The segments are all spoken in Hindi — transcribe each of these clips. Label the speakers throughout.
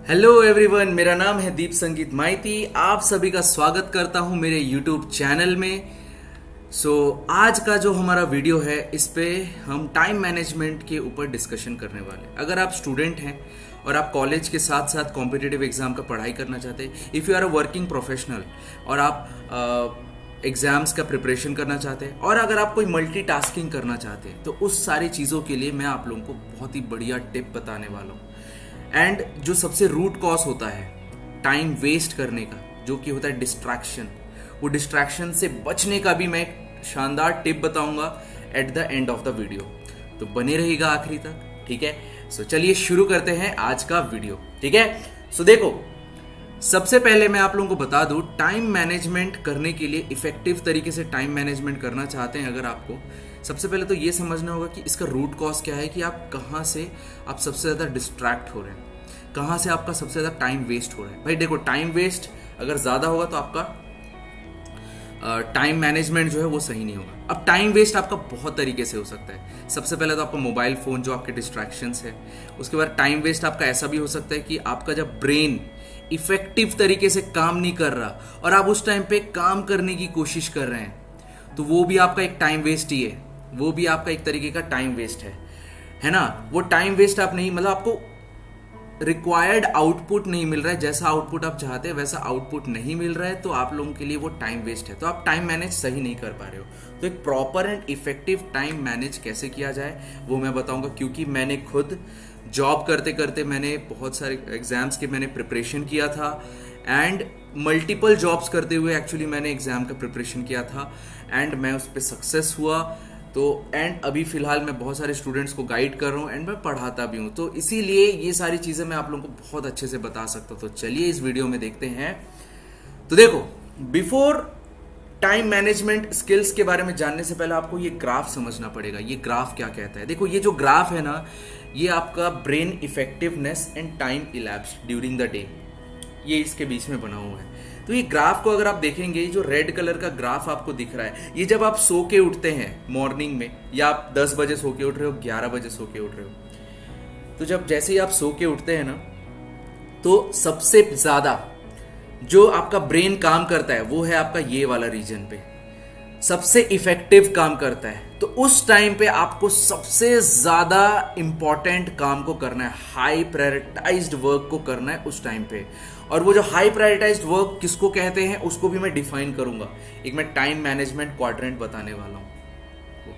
Speaker 1: हेलो एवरीवन, मेरा नाम है दीप संगीत माइती। आप सभी का स्वागत करता हूं मेरे यूट्यूब चैनल में। आज का जो हमारा वीडियो है इस पे हम टाइम मैनेजमेंट के ऊपर डिस्कशन करने वाले हैं। अगर आप स्टूडेंट हैं और आप कॉलेज के साथ साथ कॉम्पिटिटिव एग्जाम का पढ़ाई करना चाहते हैं, if you are a working professional और आप एग्जाम्स का प्रिपरेशन करना चाहते हैं और अगर आप कोई मल्टीटास्किंग करना चाहते हैं, तो उस सारी चीज़ों के लिए मैं आप लोगों को बहुत ही बढ़िया टिप बताने वाला हूँ। एंड जो सबसे रूट कॉज होता है टाइम वेस्ट करने का, जो कि होता है डिस्ट्रैक्शन, वो डिस्ट्रैक्शन से बचने का भी मैं एक शानदार टिप बताऊंगा at the end of the video. तो बने रहिएगा आखिरी तक, ठीक है। चलिए शुरू करते हैं आज का वीडियो, ठीक है। देखो, सबसे पहले मैं आप लोगों को बता दूं, टाइम मैनेजमेंट करने के लिए, इफेक्टिव तरीके से टाइम मैनेजमेंट करना चाहते हैं अगर आपको, सबसे पहले तो ये समझना होगा कि इसका रूट कॉज क्या है, कि आप कहाँ से आप सबसे ज़्यादा डिस्ट्रैक्ट हो रहे हैं, कहाँ से आपका सबसे ज़्यादा टाइम वेस्ट हो रहा है। भाई देखो, टाइम वेस्ट अगर ज़्यादा होगा तो आपका टाइम मैनेजमेंट जो है वो सही नहीं होगा। अब टाइम वेस्ट आपका बहुत तरीके से हो सकता है। सबसे पहले तो आपका मोबाइल फ़ोन जो आपके डिस्ट्रैक्शंस है, उसके बाद टाइम वेस्ट आपका ऐसा भी हो सकता है कि आपका जब ब्रेन इफेक्टिव तरीके से काम नहीं कर रहा और आप उस टाइम पे काम करने की कोशिश कर रहे हैं, तो वो भी आपका एक टाइम वेस्ट ही है, वो भी आपका एक तरीके का टाइम वेस्ट है ना। वो टाइम वेस्ट आप नहीं, मतलब आपको रिक्वायर्ड आउटपुट नहीं मिल रहा है, जैसा आउटपुट आप चाहते हैं वैसा आउटपुट नहीं मिल रहा है, तो आप लोगों के लिए वो टाइम वेस्ट है। तो आप टाइम मैनेज सही नहीं कर पा रहे हो। तो एक proper and effective time manage कैसे किया जाए वो मैं बताऊंगा, क्योंकि मैंने खुद जॉब करते करते मैंने बहुत सारे एग्जाम्स के मैंने प्रिपरेशन किया था, एंड मल्टीपल जॉब्स करते हुए एक्चुअली मैंने एग्जाम का प्रिपरेशन किया था, एंड मैं उस पर सक्सेस हुआ। तो एंड अभी फिलहाल मैं बहुत सारे स्टूडेंट्स को गाइड कर रहा हूँ एंड मैं पढ़ाता भी हूँ, तो इसीलिए ये सारी चीज़ें मैं आप लोगों को बहुत अच्छे से बता सकता हूँ। तो चलिए इस वीडियो में देखते हैं। तो देखो, बिफोर टाइम मैनेजमेंट स्किल्स के बारे में जानने से पहले आपको ये ग्राफ समझना पड़ेगा। ये ग्राफ क्या कहता है? देखो, ये जो ग्राफ है ना, ये आपका brain effectiveness and time elapsed during the day, ये इसके बीच में बना हुआ है। तो ये ग्राफ को अगर आप देखेंगे, जो रेड कलर का ग्राफ आपको दिख रहा है, ये जब आप सो के उठते हैं मॉर्निंग में, या आप 10 बजे सो के उठ रहे हो, 11 बजे सो के उठ रहे हो, तो जब जैसे ही आप सो के उठते हैं ना, तो सबसे ज्यादा जो आपका ब्रेन काम करता है वो है आपका ये वाला रीजन पे, सबसे इफेक्टिव काम करता है। तो उस टाइम पे आपको सबसे ज्यादा इंपॉर्टेंट काम को करना है, हाई प्रायोरिटाइज्ड वर्क को करना है उस टाइम पे। और वो जो हाई प्रायोरिटाइज्ड वर्क किसको कहते हैं उसको भी मैं डिफाइन करूंगा, एक मैं टाइम मैनेजमेंट क्वाड्रेंट बताने वाला हूं,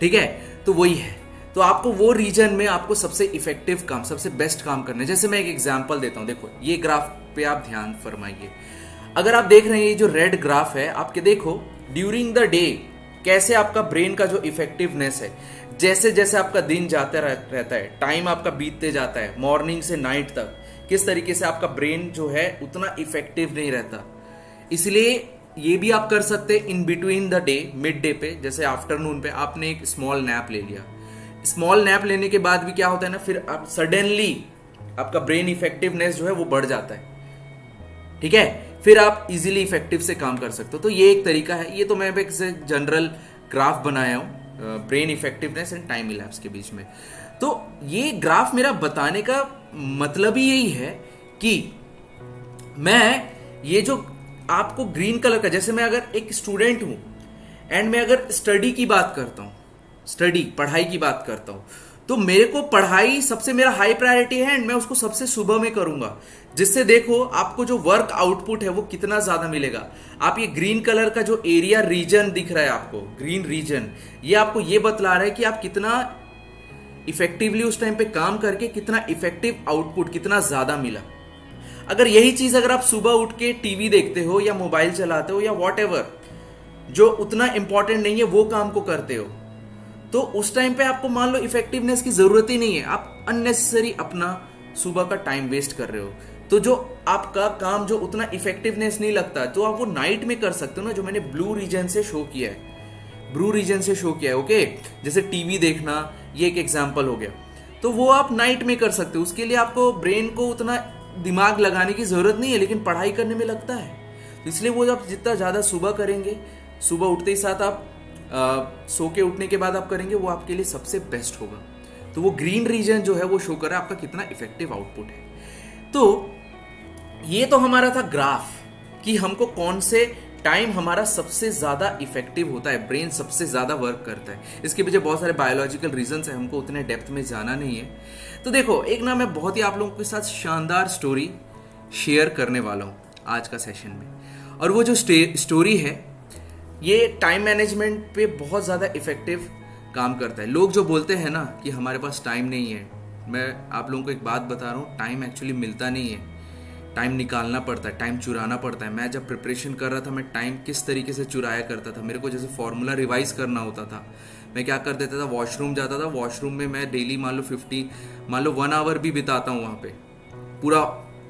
Speaker 1: ठीक है। तो वही है, तो आपको वो रीजन में आपको सबसे इफेक्टिव काम, सबसे बेस्ट काम करना है। जैसे मैं एक एग्जांपल देता हूं, देखो ये ग्राफ पे आप ध्यान फरमाइए। अगर आप देख रहे हैं ये जो रेड ग्राफ है, आपके देखो ड्यूरिंग द डे कैसे आपका ब्रेन का जो इफेक्टिवनेस है, जैसे जैसे आपका दिन जाता रहता है, टाइम आपका बीतते जाता है, मॉर्निंग से नाइट तक, किस तरीके से आपका ब्रेन जो है उतना इफेक्टिव नहीं रहता। इसलिए ये भी आप कर सकते हैं in between the day, mid day पे, जैसे आफ्टरनून पे आपने एक स्मॉल नैप ले लिया। स्मॉल नैप लेने के बाद भी क्या होता है ना, फिर आप सडनली आपका ब्रेन इफेक्टिवनेस जो है वो बढ़ जाता है, ठीक है। फिर आप इजीली इफेक्टिव से काम कर सकते हो। तो ये एक तरीका है। ये तो मैं एक जनरल ग्राफ बनाया हूं brain effectiveness and time elapse के बीच में। तो ये ग्राफ मेरा बताने का मतलब ही यही है कि मैं ये जो आपको ग्रीन कलर का, जैसे मैं अगर एक स्टूडेंट हूं एंड मैं अगर स्टडी की बात करता हूं, स्टडी पढ़ाई की बात करता हूं, तो मेरे को पढ़ाई सबसे मेरा हाई प्रायोरिटी है एंड मैं उसको सबसे सुबह में करूंगा, जिससे देखो आपको जो वर्क आउटपुट है वो कितना ज्यादा मिलेगा। आप ये ग्रीन कलर का जो एरिया रीजन दिख रहा है आपको, ग्रीन रीजन, ये आपको ये बतला रहा है कि आप कितना इफेक्टिवली उस टाइम पे काम करके कितना इफेक्टिव आउटपुट, कितना ज्यादा मिला। अगर यही चीज अगर आप सुबह उठ के टीवी देखते हो या मोबाइल चलाते हो या वॉटएवर जो उतना इंपॉर्टेंट नहीं है वो काम को करते हो, तो उस टाइम पे आपको मान लो इफेक्टिवनेस की जरूरत ही नहीं है, आप अननेसेसरी अपना सुबह का टाइम वेस्ट कर रहे हो। तो जो आपका काम जो उतना इफेक्टिवनेस नहीं लगता, तो आप वो नाइट में कर सकते हो ना, जो मैंने ब्लू रीजन से शो किया है, ब्लू रीजन से शो किया है, ओके। जैसे टीवी देखना, ये एक एग्जांपल हो गया, तो वो आप नाइट में कर सकते हो। उसके लिए आपको ब्रेन को उतना दिमाग लगाने की जरूरत नहीं है, लेकिन पढ़ाई करने में लगता है। तो इसलिए वो आप जितना ज्यादा सुबह करेंगे, सुबह उठते ही साथ आप सो के उठने के बाद आप करेंगे, वो आपके लिए सबसे बेस्ट होगा। तो वो ग्रीन रीजन जो है वो शो कर रहा है आपका कितना इफेक्टिव आउटपुट है। तो ये तो हमारा था ग्राफ कि हमको कौन से टाइम हमारा सबसे ज्यादा इफेक्टिव होता है, ब्रेन सबसे ज्यादा वर्क करता है। इसके पीछे बहुत सारे बायोलॉजिकल रीजंस है, हमको उतने डेप्थ में जाना नहीं है। तो देखो, एक ना मैं बहुत ही आप लोगों के साथ शानदार स्टोरी शेयर करने वाला हूं आज का सेशन में, और वो जो स्टोरी है ये टाइम मैनेजमेंट पे बहुत ज़्यादा इफेक्टिव काम करता है। लोग जो बोलते हैं ना कि हमारे पास टाइम नहीं है, मैं आप लोगों को एक बात बता रहा हूँ, टाइम एक्चुअली मिलता नहीं है, टाइम निकालना पड़ता है, टाइम चुराना पड़ता है। मैं जब प्रिपरेशन कर रहा था, मैं टाइम किस तरीके से चुराया करता था। मेरे को जैसे फॉर्मूला रिवाइज करना होता था, मैं क्या कर देता था, वॉशरूम जाता था, वॉशरूम में मैं डेली मान लो 1 आवर भी बिताता हूँ वहाँ पे। पूरा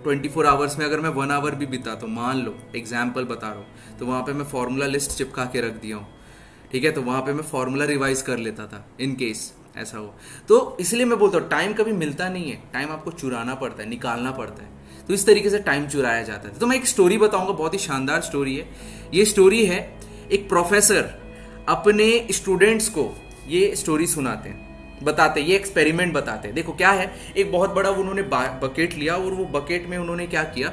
Speaker 1: 24 आवर्स में अगर मैं 1 आवर भी बिताता हूँ, मान लो एग्जाम्पल बता रहा हूँ, तो वहाँ पे मैं फॉर्मूला लिस्ट चिपका के रख दिया हूँ, ठीक है। तो वहाँ पे मैं फॉर्मूला रिवाइज कर लेता था इन केस ऐसा हो। तो इसलिए मैं बोलता हूँ टाइम कभी मिलता नहीं है, टाइम आपको चुराना पड़ता है, निकालना पड़ता है। तो इस तरीके से टाइम चुराया जाता है। तो मैं एक स्टोरी बताऊंगा, बहुत ही शानदार स्टोरी है। ये स्टोरी है, एक प्रोफेसर अपने स्टूडेंट्स को ये स्टोरी सुनाते हैं, बताते, ये एक्सपेरिमेंट बताते हैं। देखो क्या है, एक बहुत बड़ा उन्होंने बकेट लिया, और वो बकेट में उन्होंने क्या किया,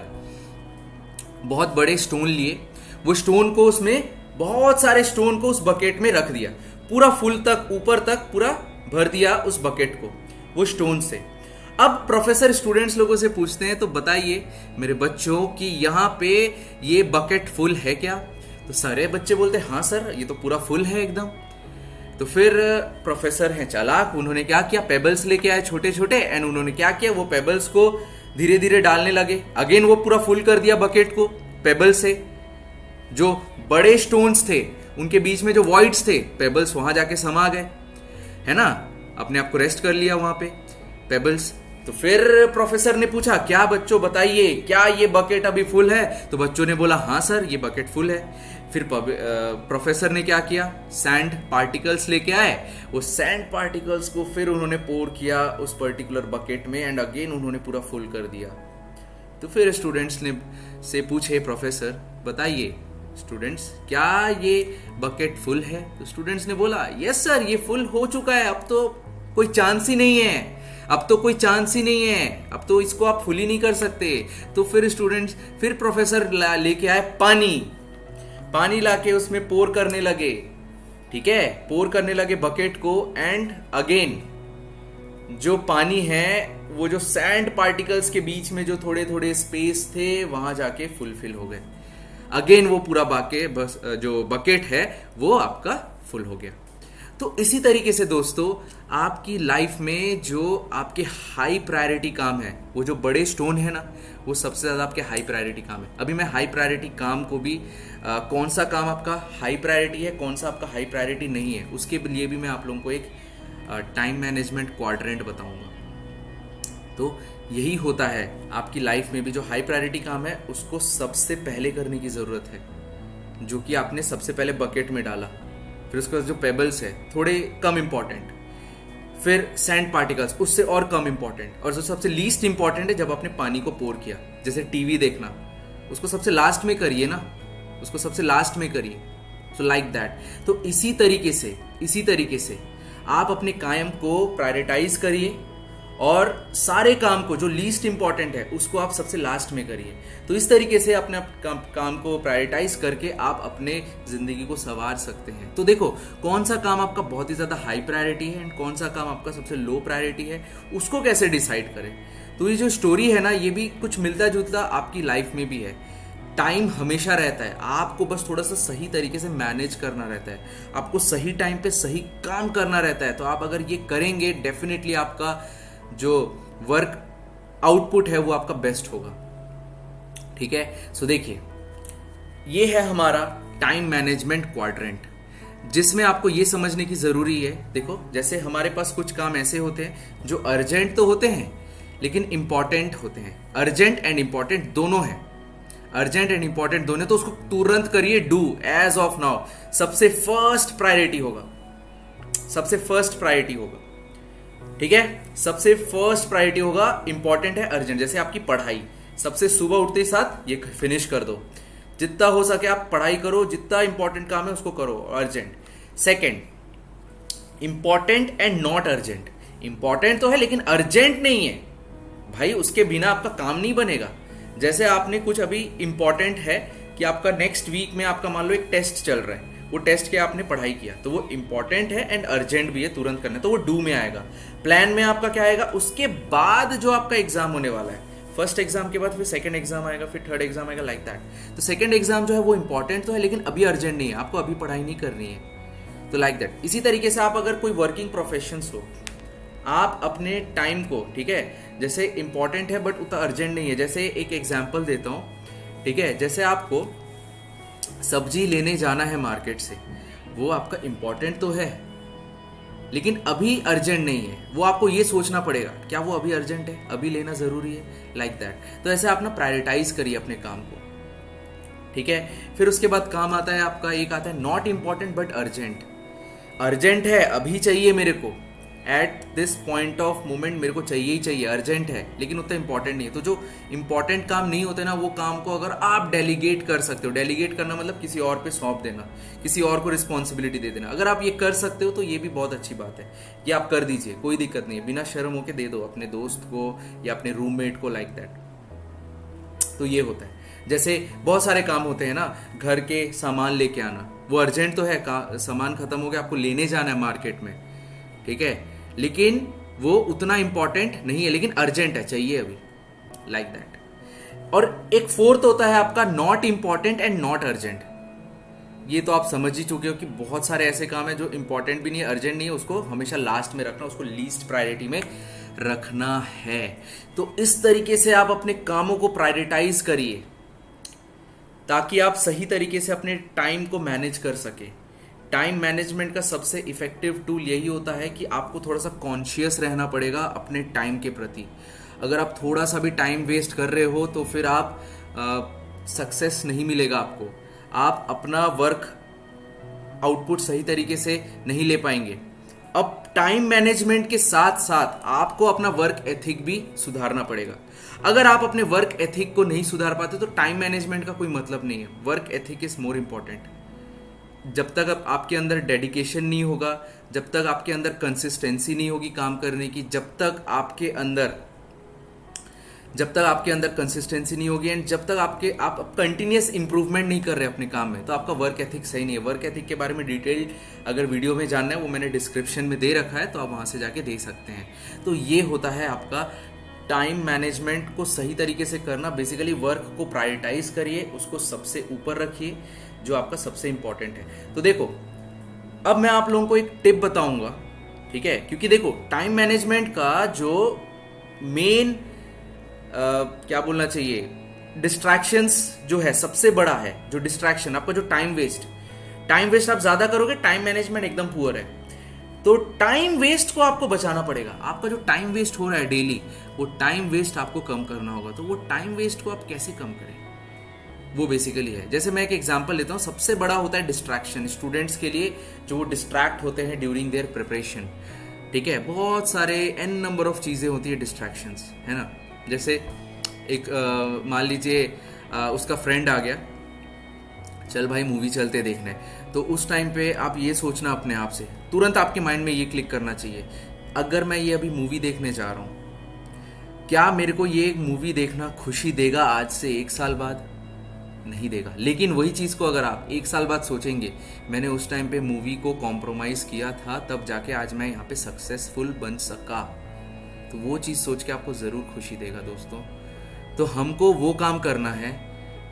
Speaker 1: बहुत बड़े स्टोन लिए, वो स्टोन को उसमें बहुत सारे स्टोन को उस बकेट में रख दिया, पूरा फुल तक ऊपर तक पूरा भर दिया उस बकेट को वो स्टोन से। अब प्रोफेसर स्टूडेंट्स लोगों से पूछते हैं, तो बताइए मेरे बच्चों कि यहाँ पे ये बकेट फुल है क्या? तो सारे बच्चे बोलते हैं हाँ सर, ये तो पूरा फुल है एकदम। तो फिर प्रोफेसर हैं चालाक, उन्होंने क्या किया, पेबल्स लेके आए छोटे छोटे, एंड उन्होंने क्या किया, वो पेबल्स को धीरे धीरे डालने लगे। अगेन वो पूरा फुल कर दिया बकेट को पेबल से। जो बड़े स्टोन्स थे उनके बीच में जो वॉइड्स थे, पेबल्स वहां जाके समा गए, है ना, अपने आप को रेस्ट कर लिया वहां पे पेबल्स। तो फिर प्रोफेसर ने पूछा, क्या बच्चों बताइए, क्या ये बकेट अभी फुल है? तो बच्चों ने बोला हाँ सर, ये बकेट फुल है। फिर प्रोफेसर ने क्या किया, सैंड पार्टिकल्स लेके आए, वो सैंड पार्टिकल्स को फिर उन्होंने पोर किया उस पर्टिकुलर बकेट में, एंड अगेन उन्होंने पूरा फुल कर दिया। तो फिर स्टूडेंट्स ने से पूछे, प्रोफेसर बताइए स्टूडेंट्स, क्या ये बकेट फुल है? तो स्टूडेंट्स ने बोला यस सर, ये फुल हो चुका है, अब तो कोई चांस ही नहीं है, अब तो कोई चांस ही नहीं है, अब तो इसको आप फुल ही नहीं कर सकते। तो फिर प्रोफेसर लेके आए पानी लाके उसमें पोर करने लगे, ठीक है, पोर करने लगे बकेट को, एंड अगेन जो पानी है वो जो सैंड पार्टिकल्स के बीच में जो थोड़े थोड़े स्पेस थे वहां जाके फुलफिल हो गए। अगेन वो पूरा जो बकेट है वो आपका फुल हो गया। तो इसी तरीके से दोस्तों, आपकी लाइफ में जो आपके हाई प्रायोरिटी काम है, वो जो बड़े स्टोन है ना, वो सबसे ज्यादा आपके हाई प्रायोरिटी काम है। अभी मैं हाई प्रायोरिटी काम को भी कौन सा काम आपका हाई प्रायोरिटी है, कौन सा आपका हाई प्रायोरिटी नहीं है, उसके लिए भी मैं आप लोगों को एक टाइम मैनेजमेंट क्वाड्रेंट बताऊंगा। तो यही होता है आपकी लाइफ में भी, जो हाई प्रायोरिटी काम है उसको सबसे पहले करने की जरूरत है, जो कि आपने सबसे पहले बकेट में डाला। फिर उसके बाद जो पेबल्स है थोड़े कम इंपॉर्टेंट, फिर सैंड पार्टिकल्स उससे और कम इंपॉर्टेंट, और जो सबसे लीस्ट इंपॉर्टेंट है जब आपने पानी को पोर किया, जैसे टीवी देखना, उसको सबसे लास्ट में करिए ना, उसको सबसे लास्ट में करिए। So like that. तो इसी तरीके से आप अपने काम को प्रायोरिटाइज करिए, और सारे काम को जो लीस्ट इंपॉर्टेंट है उसको आप सबसे लास्ट में करिए। तो इस तरीके से अपने काम को प्रायोरिटाइज करके आप अपने जिंदगी को संवार सकते हैं। तो देखो कौन सा काम आपका बहुत ही ज्यादा हाई प्रायोरिटी है एंड कौन सा काम आपका सबसे लो प्रायोरिटी है, उसको कैसे डिसाइड करें। तो ये जो स्टोरी है ना, ये भी कुछ मिलता जुलता आपकी लाइफ में भी है। टाइम हमेशा रहता है, आपको बस थोड़ा सा सही तरीके से मैनेज करना रहता है, आपको सही टाइम पे सही काम करना रहता है। तो आप अगर ये करेंगे, डेफिनेटली आपका जो वर्क आउटपुट है वो आपका बेस्ट होगा, ठीक है। सो देखिए, ये है हमारा टाइम मैनेजमेंट क्वाड्रेंट, जिसमें आपको ये समझने की जरूरी है। देखो, जैसे हमारे पास कुछ काम ऐसे होते हैं जो अर्जेंट तो होते हैं लेकिन इंपॉर्टेंट होते हैं। अर्जेंट एंड इंपॉर्टेंट दोनों हैं, अर्जेंट एंड इंपॉर्टेंट दोनों, तो उसको तुरंत करिए, डू एज ऑफ नाउ, सबसे फर्स्ट प्रायोरिटी होगा, सबसे फर्स्ट प्रायोरिटी होगा, ठीक है। सबसे फर्स्ट प्रायोरिटी होगा, इंपॉर्टेंट है, अर्जेंट। जैसे आपकी पढ़ाई, सबसे सुबह उठते ही साथ ये फिनिश कर दो, जितना हो सके आप पढ़ाई करो, जितना इंपॉर्टेंट काम है उसको करो, urgent. Second, important and not urgent. Important तो है लेकिन अर्जेंट नहीं है, भाई उसके बिना आपका काम नहीं बनेगा। जैसे आपने कुछ अभी इंपॉर्टेंट है कि आपका नेक्स्ट वीक में आपका मान लो एक टेस्ट चल रहा है, वो टेस्ट के आपने पढ़ाई किया तो वो इंपॉर्टेंट है एंड अर्जेंट भी है, तुरंत करना है, तो वो डू में आएगा। प्लान में आपका क्या आएगा, उसके बाद जो आपका एग्जाम होने वाला है, फर्स्ट एग्जाम के बाद फिर सेकंड एग्जाम आएगा, फिर थर्ड एग्जाम आएगा, लाइक दैट। तो सेकंड एग्जाम जो है वो इंपॉर्टेंट तो है लेकिन अभी अर्जेंट नहीं है, आपको अभी पढ़ाई नहीं करनी है, तो लाइक दैट। इसी तरीके से आप अगर कोई वर्किंग प्रोफेशंस हो, आप अपने टाइम को, ठीक है, जैसे इंपॉर्टेंट है बट उतना अर्जेंट नहीं है। जैसे एक एग्जांपल देता हूँ, ठीक है, जैसे आपको सब्जी लेने जाना है मार्केट से, वो आपका इंपॉर्टेंट तो है लेकिन अभी अर्जेंट नहीं है, वो आपको ये सोचना पड़ेगा क्या वो अभी अर्जेंट है, अभी लेना जरूरी है, लाइक दैट। तो ऐसे आप ना प्रायोरिटाइज करिए अपने काम को, ठीक है। फिर उसके बाद काम आता है आपका, एक आता है not important but urgent. Urgent है, अभी चाहिए मेरे को, at this point of moment मेरे को चाहिए ही चाहिए, अर्जेंट है लेकिन उतना इंपॉर्टेंट नहीं है। तो जो इंपॉर्टेंट काम नहीं होते ना, वो काम को अगर आप डेलीगेट कर सकते हो, डेलीगेट करना मतलब किसी और पे सौंप देना, किसी और को रिस्पॉन्सिबिलिटी दे देना, अगर आप ये कर सकते हो तो ये भी बहुत अच्छी बात है कि आप कर दीजिए, कोई दिक्कत नहीं है, बिना शर्म होके दे दो अपने दोस्त को या अपने रूममेट को, लाइक दैट। तो ये होता है। जैसे बहुत सारे काम होते हैं ना, घर के सामान लेके आना, वो अर्जेंट तो है, सामान खत्म हो गया, आपको लेने जाना है मार्केट में, ठीक है, लेकिन वो उतना इंपॉर्टेंट नहीं है लेकिन अर्जेंट है, चाहिए अभी, लाइक दैट। और एक फोर्थ होता है आपका not important and not urgent. ये तो आप समझ ही चुके हो कि बहुत सारे ऐसे काम है जो इंपॉर्टेंट भी नहीं है, अर्जेंट नहीं है, उसको हमेशा लास्ट में रखना, उसको लीस्ट प्रायोरिटी में रखना है। तो इस तरीके से आप अपने कामों को प्रायोरिटाइज करिए ताकि आप सही तरीके से अपने टाइम को मैनेज कर सके। टाइम मैनेजमेंट का सबसे इफेक्टिव टूल यही होता है कि आपको थोड़ा सा कॉन्शियस रहना पड़ेगा अपने टाइम के प्रति। अगर आप थोड़ा सा भी टाइम वेस्ट कर रहे हो तो फिर आप सक्सेस नहीं मिलेगा आपको, आप अपना वर्क आउटपुट सही तरीके से नहीं ले पाएंगे। अब टाइम मैनेजमेंट के साथ साथ आपको अपना वर्क एथिक भी सुधारना पड़ेगा। अगर आप अपने वर्क एथिक को नहीं सुधार पाते तो टाइम मैनेजमेंट का कोई मतलब नहीं है। Work ethic is more important. जब तक आपके अंदर डेडिकेशन नहीं होगा, जब तक आपके अंदर कंसिस्टेंसी नहीं होगी काम करने की, जब तक आपके अंदर कंसिस्टेंसी नहीं होगी एंड जब तक आप कंटिन्यूस इंप्रूवमेंट नहीं कर रहे अपने काम में, तो आपका वर्क एथिक सही नहीं है। वर्क एथिक के बारे में डिटेल अगर वीडियो में जानना है वो मैंने डिस्क्रिप्शन में दे रखा है, तो आप वहां से जाके देख सकते हैं। तो ये होता है आपका टाइम मैनेजमेंट को सही तरीके से करना। बेसिकली वर्क को प्रायोरिटाइज करिए, उसको सबसे ऊपर रखिए जो आपका सबसे इंपॉर्टेंट है। तो देखो, अब मैं आप लोगों को एक टिप बताऊंगा, ठीक है, क्योंकि देखो टाइम मैनेजमेंट का जो मेन क्या बोलना चाहिए, डिस्ट्रैक्शंस जो है सबसे बड़ा है, जो डिस्ट्रैक्शन आपका जो टाइम वेस्ट आप ज्यादा करोगे, टाइम मैनेजमेंट एकदम पुअर है। तो टाइम वेस्ट को आपको बचाना पड़ेगा। आपका जो टाइम वेस्ट हो रहा है डेली, वो टाइम वेस्ट आपको कम करना होगा। तो वो टाइम वेस्ट को आप कैसे कम करें, वो बेसिकली है। जैसे मैं एक एग्जांपल लेता हूँ, सबसे बड़ा होता है डिस्ट्रैक्शन स्टूडेंट्स के लिए, जो वो डिस्ट्रैक्ट होते हैं ड्यूरिंग देयर प्रिपरेशन, ठीक है। बहुत सारे एन नंबर ऑफ चीज़ें होती है डिस्ट्रैक्शंस, है ना। जैसे एक मान लीजिए उसका फ्रेंड आ गया, चल भाई मूवी चलते देखने, तो उस टाइम पे आप ये सोचना अपने आप से, तुरंत आपके माइंड में ये क्लिक करना चाहिए, अगर मैं ये अभी मूवी देखने जा रहा हूँ, क्या मेरे को ये मूवी देखना खुशी देगा आज से 1 साल बाद? नहीं देगा। लेकिन वही चीज़ को अगर आप 1 साल बाद सोचेंगे, मैंने उस टाइम पे मूवी को कॉम्प्रोमाइज़ किया था, तब जाके आज मैं यहाँ पे सक्सेसफुल बन सका, तो वो चीज़ सोच के आपको ज़रूर खुशी देगा दोस्तों। तो हमको वो काम करना है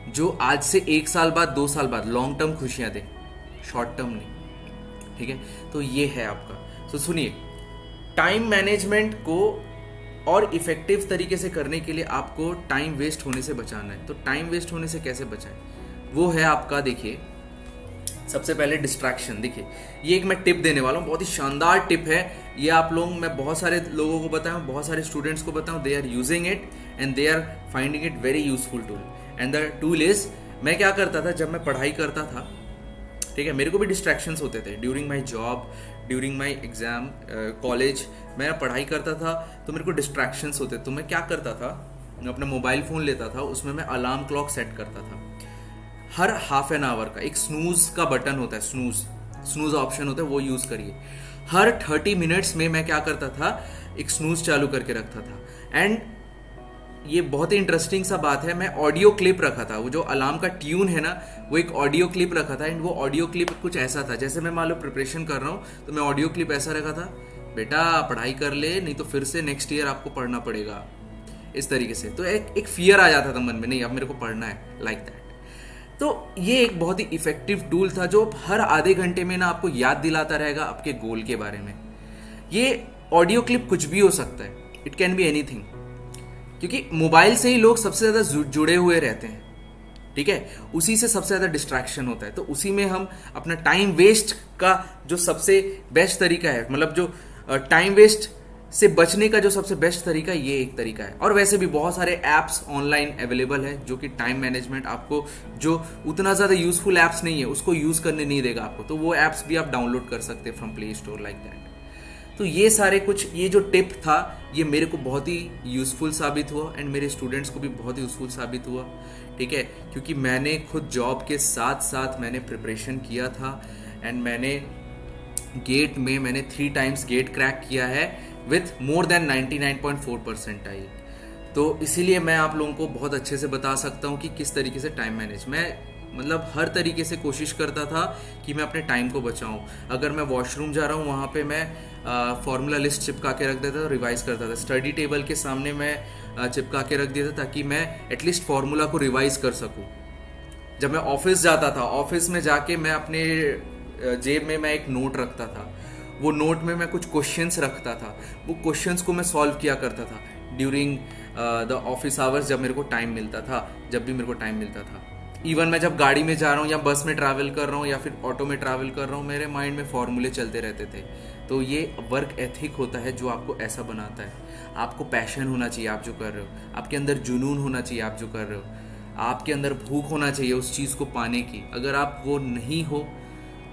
Speaker 1: जो आज से 1 साल बाद, 2 साल बाद लॉन्ग टर्म खुशियाँ दे, शॉर्ट टर्म नहीं, ठीक है। तो ये है आपका। तो सुनिए, टाइम मैनेजमेंट को और इफेक्टिव तरीके से करने के लिए आपको टाइम वेस्ट होने से बचाना है। तो टाइम वेस्ट होने से कैसे बचाएं, वो है आपका, देखिए सबसे पहले डिस्ट्रैक्शन। देखिए ये एक मैं टिप देने वाला हूँ, बहुत ही शानदार टिप है ये। आप लोग, मैं बहुत सारे लोगों को बताऊँ, बहुत सारे स्टूडेंट्स को बताऊँ, they are using it and they are finding it very useful tool. And the tool is, मैं क्या करता था जब मैं पढ़ाई करता था, ठीक है, मेरे को भी डिस्ट्रैक्शंस होते थे during my job, during my exam, college, मैं पढ़ाई करता था तो मेरे को डिस्ट्रैक्शंस होते। तो मैं क्या करता था, मैं अपना मोबाइल फ़ोन लेता था, उसमें मैं अलार्म क्लॉक सेट करता था। हर हाफ एन आवर का एक स्नूज का बटन होता है, स्नूज ऑप्शन होता है, वो यूज़ करिए। हर 30 मिनट्स में मैं क्या करता था, एक स्नूज चालू करके रखता था। एंड ये बहुत ही इंटरेस्टिंग सा बात है, मैं ऑडियो क्लिप रखा था, वो जो अलार्म का ट्यून है ना वो एक ऑडियो क्लिप रखा था। एंड वो ऑडियो क्लिप कुछ ऐसा था, जैसे मैं मान लो प्रिपरेशन कर रहा हूँ तो मैं ऑडियो क्लिप ऐसा रखा था, बेटा पढ़ाई कर ले नहीं तो फिर से नेक्स्ट ईयर आपको पढ़ना पड़ेगा, इस तरीके से। तो एक फियर आ जाता था मन में, नहीं अब मेरे को पढ़ना है, लाइक दैट। तो ये एक बहुत ही इफेक्टिव टूल था जो हर आधे घंटे में ना आपको याद दिलाता रहेगा आपके गोल के बारे में। ये ऑडियो क्लिप कुछ भी हो सकता है, इट कैन बी एनीथिंग, क्योंकि मोबाइल से ही लोग सबसे ज्यादा जुड़े हुए रहते हैं, ठीक है, उसी से सबसे ज्यादा डिस्ट्रैक्शन होता है। तो उसी में हम अपना टाइम वेस्ट का जो सबसे बेस्ट तरीका है, मतलब जो टाइम वेस्ट से बचने का जो सबसे बेस्ट तरीका, ये एक तरीका है। और वैसे भी बहुत सारे एप्स ऑनलाइन अवेलेबल है जो कि टाइम मैनेजमेंट आपको, जो उतना ज्यादा यूजफुल एप्स नहीं है उसको यूज करने नहीं देगा आपको, तो वो एप्स भी आप डाउनलोड कर सकते हैं from play store, like that. तो ये सारे कुछ, ये जो टिप था ये मेरे को बहुत ही यूजफुल साबित हुआ एंड मेरे स्टूडेंट्स को भी बहुत ही यूजफुल साबित हुआ, ठीक है, क्योंकि मैंने खुद जॉब के साथ साथ मैंने प्रिपरेशन किया था एंड मैंने गेट में मैंने 3 टाइम्स गेट क्रैक किया है विथ मोर देन 99.4 परसेंटाइल। तो इसीलिए मैं आप लोगों को बहुत अच्छे से बता सकता हूँ कि किस तरीके से टाइम मैनेज, मैं मतलब हर तरीके से कोशिश करता था कि मैं अपने टाइम को बचाऊं। अगर मैं वॉशरूम जा रहा हूँ वहाँ पे मैं फॉर्मूला लिस्ट चिपका के रख देता था, रिवाइज करता था। स्टडी टेबल के सामने मैं चिपका के रख देता ताकि मैं एटलीस्ट फॉर्मूला को रिवाइज कर सकूँ। जब मैं ऑफिस जाता था, ऑफिस में जाके मैं अपने जेब में मैं एक नोट रखता था, वो नोट में मैं कुछ क्वेश्चंस रखता था, वो क्वेश्चंस को मैं सॉल्व किया करता था ड्यूरिंग द ऑफिस आवर्स, जब मेरे को टाइम मिलता था, जब भी मेरे को टाइम मिलता था। इवन मैं जब गाड़ी में जा रहा हूँ या बस में ट्रैवल कर रहा हूँ या फिर ऑटो में ट्रैवल कर रहा हूँ, मेरे माइंड में फॉर्मूले चलते रहते थे। तो ये वर्क एथिक होता है जो आपको ऐसा बनाता है। आपको पैशन होना चाहिए आप जो कर रहे हो, आपके अंदर जुनून होना चाहिए आप जो कर रहे हो, आपके अंदर भूख होना चाहिए उस चीज़ को पाने की। अगर आप वो नहीं हो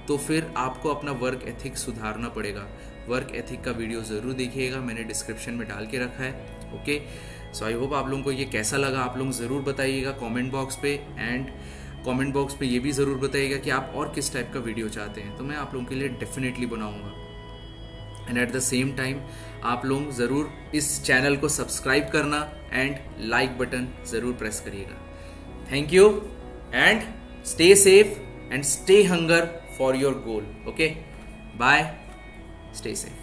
Speaker 1: तो फिर आपको अपना वर्क एथिक सुधारना पड़ेगा। वर्क एथिक का वीडियो ज़रूर देखिएगा, मैंने डिस्क्रिप्शन में डाल के रखा है। ओके, सो आई होप आप लोगों को ये कैसा लगा, आप लोग ज़रूर बताइएगा कमेंट बॉक्स पे। एंड कमेंट बॉक्स पे ये भी ज़रूर बताइएगा कि आप और किस टाइप का वीडियो चाहते हैं, तो मैं आप लोगों के लिए डेफिनेटली बनाऊंगा। And at the same time आप लोग ज़रूर इस चैनल को सब्सक्राइब करना एंड लाइक बटन ज़रूर प्रेस करिएगा। Thank you and stay safe and stay hunger for your goal. Okay, bye, stay safe.